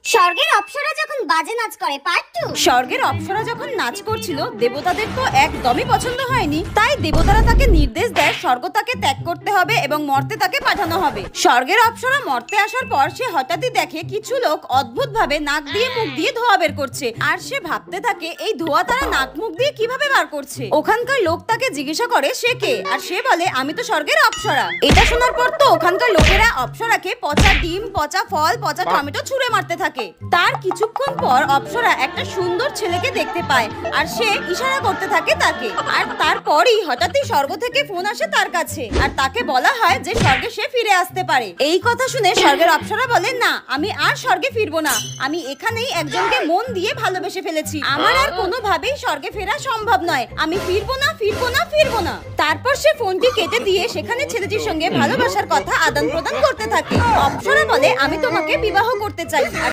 স্বর্গের অপ্সরা যখন বাজে নাচ করে পার্ট 2। স্বর্গের অপ্সরা যখন নাচ করছিল দেবতাদের তো একদমই পছন্দ হয়নি, তাই দেবতারা তাকে নির্দেশ দেয় স্বর্গ তাকে ত্যাগ করতে হবে এবং মর্তে তাকে পাঠানো হবে। স্বর্গের অপ্সরা মর্তে আসার পর সে হঠাৎই দেখে কিছু লোক অদ্ভুত ভাবে নাক দিয়ে মুখ দিয়ে ধোঁয়া বের করছে, আর সে ভাবতে থাকে এই ধোঁয়া তারা নাক মুখ দিয়ে কিভাবে বার করছে। ওখানকার লোক তাকে জিজ্ঞাসা করে সে কে, আর সে বলে আমি তো স্বর্গের অপ্সরা। এটা শোনার পর তো ওখানকার লোকেরা অপ্সরাকে পচা ডিম, পচা ফল, পচা টমেটো ছুঁড়ে মারতে থাকে। তার কিছুক্ষণ পর অপ্সরা একটা সুন্দর ছেলেকে দেখতে পায়, আর সে ইশারা করতে থাকে তাকে। আর তারপরই হঠাৎই স্বর্গ থেকে ফোন আসে তার কাছে, আর তাকে বলা হয় যে স্বর্গে সে ফিরে আসতে পারে। এই কথা শুনে স্বর্গের অপ্সরা বলে না, আমি আর স্বর্গে ফিরবো না, আমি এখানেই একজনকে মন দিয়ে ভালোবেসে ফেলেছি, আমার আর কোনোভাবেই স্বর্গে ফেরা সম্ভব নয়, আমি ফিরবো না, ফিরবো না, ফিরবো না। তারপর সে ফোনটি কেটে দিয়ে সেখানে ছেলেটির সঙ্গে ভালোবাসার কথা আদান প্রদান করতে থাকে। অপ্সরা বলে আমি তোমাকে বিবাহ করতে চাই, আর